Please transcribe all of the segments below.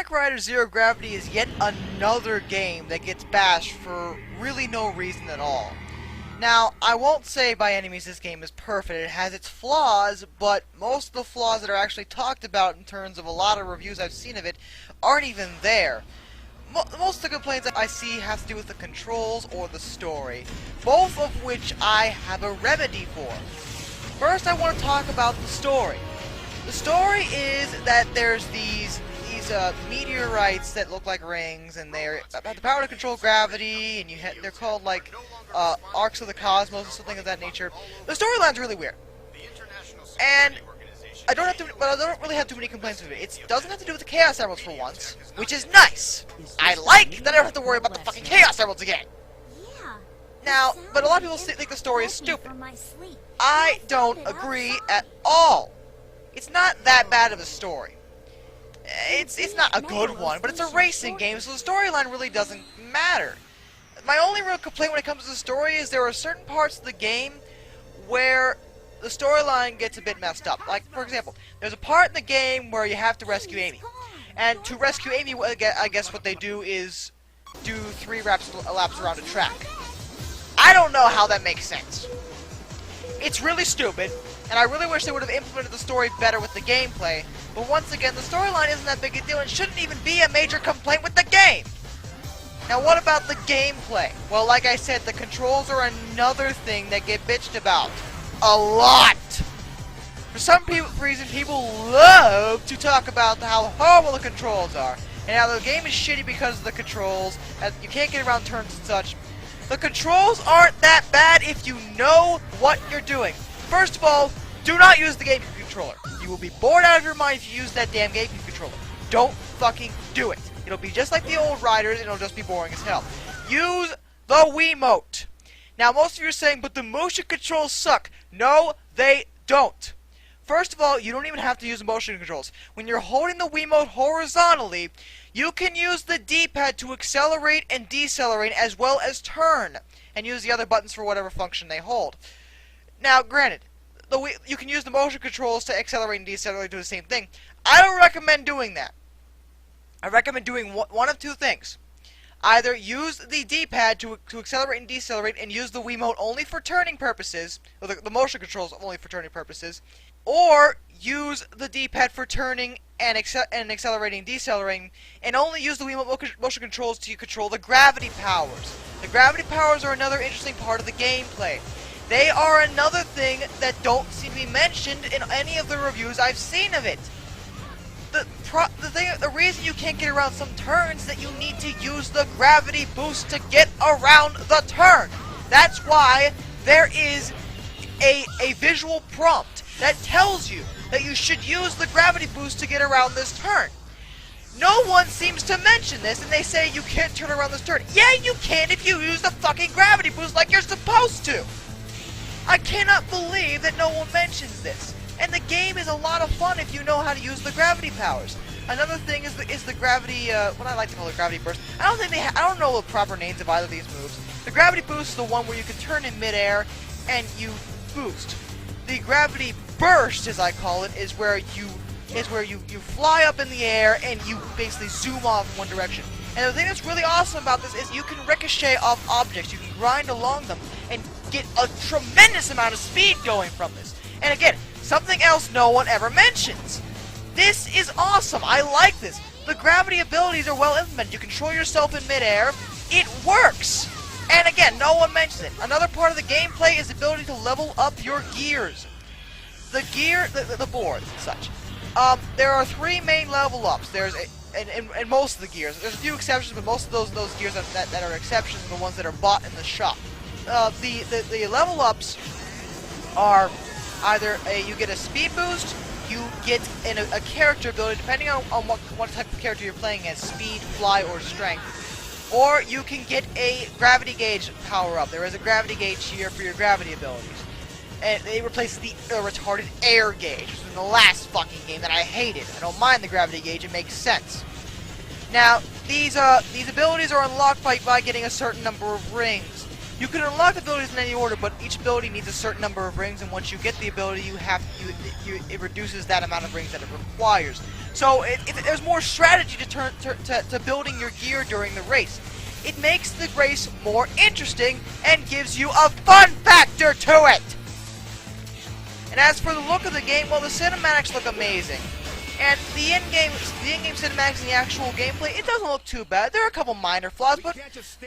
Knight Rider Zero Gravity is yet another game that gets bashed for really no reason at all. Now, I won't say by any means this game is perfect. It has its flaws, but most of the flaws that are actually talked about in terms of a lot of reviews I've seen of it aren't even there. Most of the complaints I see have to do with the controls or the story, both of which I have a remedy for. First, I want to talk about the story. The story is that there's these meteorites that look like rings, and they have the power to control gravity, and they're called like arcs of the cosmos or something of that nature. The storyline's really weird, and I don't really have too many complaints with it. It doesn't have to do with the Chaos Emeralds for once, which is nice. I like that I don't have to worry about the fucking Chaos Emeralds again. Now, but a lot of people think the story is stupid. I don't agree at all. It's not that bad of a story. It's not a good one, but it's a racing game, so the storyline really doesn't matter. My only real complaint when it comes to the story is there are certain parts of the game where the storyline gets a bit messed up. Like, for example, there's a part in the game where you have to rescue Amy. And to rescue Amy, I guess what they do is do 3 laps around a track. I don't know how that makes sense. It's really stupid, and I really wish they would have implemented the story better with the gameplay. But once again, the storyline isn't that big a deal and shouldn't even be a major complaint with the game. Now, what about the gameplay? Well, like I said, the controls are another thing that get bitched about. A lot! For some reason, people love to talk about how horrible the controls are, and how the game is shitty because of the controls, and you can't get around turns and such. The controls aren't that bad if you know what you're doing. First of all, do not use the GameCube controller. You will be bored out of your mind if you use that damn GameCube controller. Don't fucking do it. It'll be just like the old Riders, and it'll just be boring as hell. Use the Wiimote. Now, most of you are saying, but the motion controls suck. No, they don't. First of all, you don't even have to use the motion controls. When you're holding the Wiimote horizontally, you can use the D-pad to accelerate and decelerate as well as turn, and use the other buttons for whatever function they hold. Now, granted, you can use the motion controls to accelerate and decelerate, do the same thing. I don't recommend doing that. I recommend doing one of two things. Either use the D-pad to accelerate and decelerate and use the Wiimote only for turning purposes, or the motion controls only for turning purposes, or use the D-pad for turning and accelerating and decelerating, and only use the Wiimote motion controls to control the gravity powers. The gravity powers are another interesting part of the gameplay. They are another thing that don't seem to be mentioned in any of the reviews I've seen of it. The reason you can't get around some turns is that you need to use the gravity boost to get around the turn. That's why there is a visual prompt that tells you that you should use the gravity boost to get around this turn. No one seems to mention this, and they say you can't turn around this turn. Yeah, you can if you use the fucking gravity boost like you're supposed to. I cannot believe that no one mentions this. And the game is a lot of fun if you know how to use the gravity powers. Another thing is the gravity, what I like to call the gravity burst. I don't know the proper names of either of these moves. The gravity boost is the one where you can turn in midair and you boost. The gravity burst, as I call it, is where you fly up in the air and you basically zoom off in one direction. And the thing that's really awesome about this is you can ricochet off objects. You can grind along them and get a tremendous amount of speed going from this. And again, something else no one ever mentions. This is awesome. I like this. The gravity abilities are well implemented. You control yourself in midair. It works. And again, no one mentions it. Another part of the gameplay is the ability to level up your gears. The board and such. There are 3 main level ups. There's in most of the gears. There's a few exceptions, but most of those gears that are exceptions are the ones that are bought in the shop. The level ups are either you get a speed boost, you get a character ability, depending on what type of character you're playing as, speed, fly, or strength. Or you can get a gravity gauge power up. There is a gravity gauge here for your gravity abilities. And they replaced the retarded air gauge, which was in the last fucking game that I hated. I don't mind the gravity gauge, it makes sense. Now, these abilities are unlocked by getting a certain number of rings. You can unlock the abilities in any order, but each ability needs a certain number of rings, and once you get the ability, it reduces that amount of rings that it requires. So there's more strategy to building your gear during the race. It makes the race more interesting and gives you a fun factor to it. And as for the look of the game, well, the cinematics look amazing. And the in-game cinematics and the actual gameplay, it doesn't look too bad. There are a couple minor flaws, but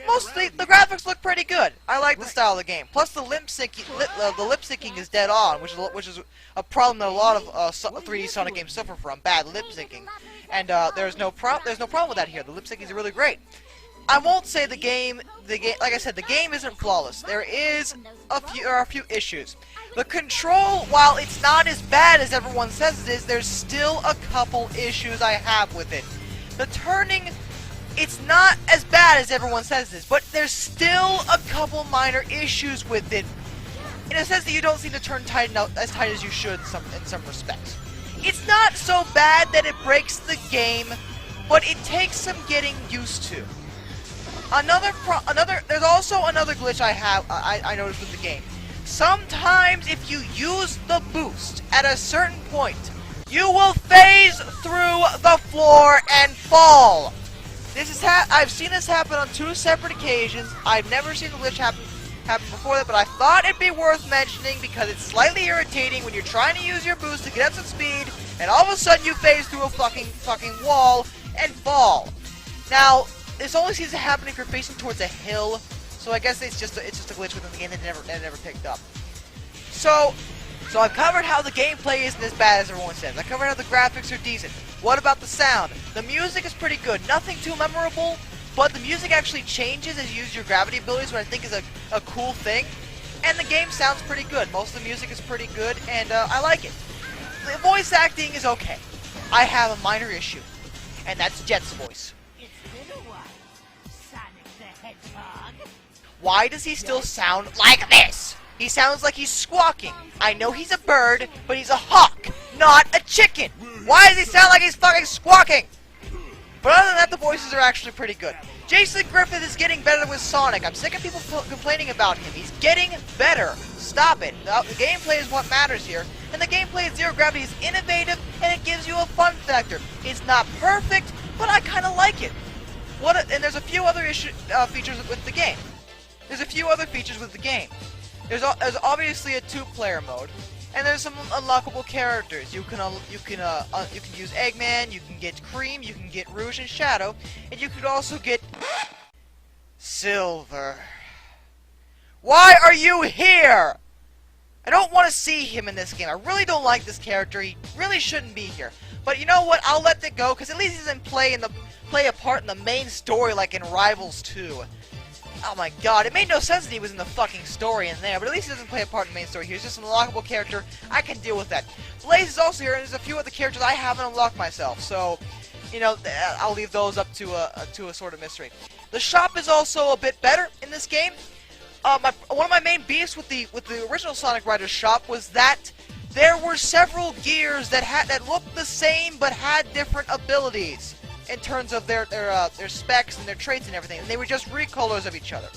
mostly the graphics look pretty good. I like the style of the game. Plus, the lip syncing is dead on, which is a problem that a lot of 3D Sonic games suffer from: bad lip syncing. And there's no problem with that here. The lip syncing is really great. I won't say the game, like I said, the game isn't flawless. There are a few issues. The control, while it's not as bad as everyone says it is, there's still a couple issues I have with it. The turning, it's not as bad as everyone says it is, but there's still a couple minor issues with it. In a sense that you don't seem to turn as tight as you should in some respects. It's not so bad that it breaks the game, but it takes some getting used to. There's also another glitch I noticed with the game. Sometimes if you use the boost at a certain point, you will phase through the floor and fall. I've seen this happen on 2 separate occasions. I've never seen the glitch happen before that, but I thought it'd be worth mentioning because it's slightly irritating when you're trying to use your boost to get up some speed, and all of a sudden you phase through a fucking wall and fall. Now, this only seems to happen if you're facing towards a hill, so I guess it's just a glitch within the game that never picked up. So I've covered how the gameplay isn't as bad as everyone says. I covered how the graphics are decent. What about the sound? The music is pretty good. Nothing too memorable, but the music actually changes as you use your gravity abilities, which I think is a cool thing. And the game sounds pretty good. Most of the music is pretty good, and I like it. The voice acting is okay. I have a minor issue, and that's Jet's voice. Why does he still sound like this? He sounds like he's squawking. I know he's a bird, but he's a hawk, not a chicken. Why does he sound like he's fucking squawking? But other than that, the voices are actually pretty good. Jason Griffith is getting better with Sonic. I'm sick of people complaining about him. He's getting better. Stop it. The gameplay is what matters here. And the gameplay in Zero Gravity is innovative, and it gives you a fun factor. It's not perfect, but I kind of like it. And there's a few other features with the game. There's obviously a 2-player mode, and there's some unlockable characters. You can use Eggman, you can get Cream, you can get Rouge and Shadow, and you could also get Silver. Why are you here? I don't want to see him in this game. I really don't like this character. He really shouldn't be here. But you know what? I'll let that go, because at least he doesn't play a part in the main story like in Rivals 2. Oh my god, it made no sense that he was in the fucking story in there, but at least he doesn't play a part in the main story here. He's just an unlockable character. I can deal with that. Blaze is also here, and there's a few other characters I haven't unlocked myself, so, you know, I'll leave those up to a sort of mystery. The shop is also a bit better in this game. One of my main beefs with the original Sonic Riders shop was that there were several gears that looked the same but had different abilities in terms of their specs and their traits and everything, and they were just recolors of each other.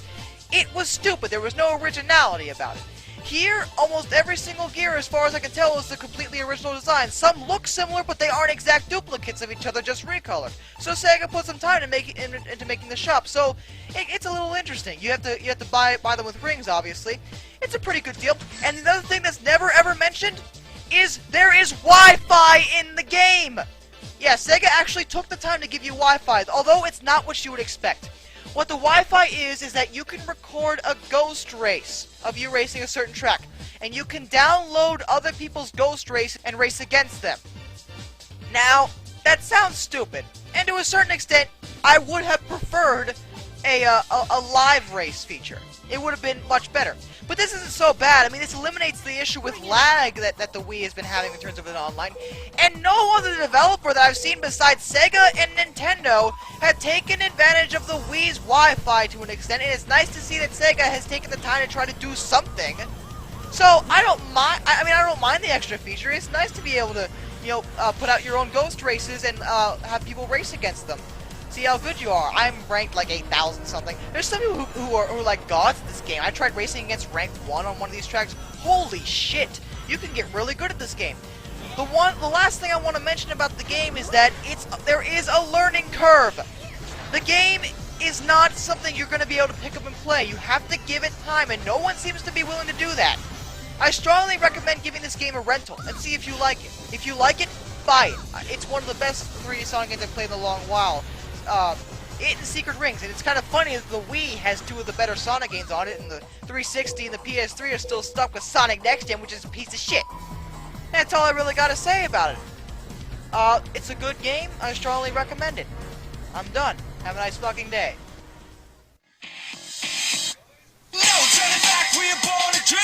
It was stupid. There was no originality about it. Here, almost every single gear, as far as I can tell, is a completely original design. Some look similar, but they aren't exact duplicates of each other, just recolored. So Sega put some time into making the shop. So it's a little interesting. You have to buy them with rings, obviously. It's a pretty good deal. And another thing that's never ever mentioned is there is Wi-Fi in the game. Yeah, Sega actually took the time to give you Wi-Fi, although it's not what you would expect. What the Wi-Fi is that you can record a ghost race of you racing a certain track, and you can download other people's ghost race and race against them. Now, that sounds stupid, and to a certain extent, I would have preferred a live race feature. It would have been much better. But this isn't so bad. I mean, this eliminates the issue with lag that the Wii has been having in terms of it online. And no other developer that I've seen besides Sega and Nintendo have taken advantage of the Wii's Wi-Fi to an extent. And it's nice to see that Sega has taken the time to try to do something. So I don't mind. I mean, I don't mind the extra feature. It's nice to be able to, put out your own ghost races and have people race against them. See how good you are. I'm ranked like 8,000 something. There's some people who are like gods at this game. I tried racing against ranked 1 on one of these tracks. Holy shit! You can get really good at this game. The last thing I want to mention about the game is that there is a learning curve. The game is not something you're going to be able to pick up and play. You have to give it time, and no one seems to be willing to do that. I strongly recommend giving this game a rental and see if you like it. If you like it, buy it. It's one of the best 3D Sonic games I've played in a long while. It and Secret Rings, and it's kind of funny that the Wii has two of the better Sonic games on it, and the 360 and the PS3 are still stuck with Sonic Next Gen, which is a piece of shit. That's all I really got to say about it. It's a good game. I strongly recommend it. I'm done. Have a nice fucking day. No turning back, we are born to dream.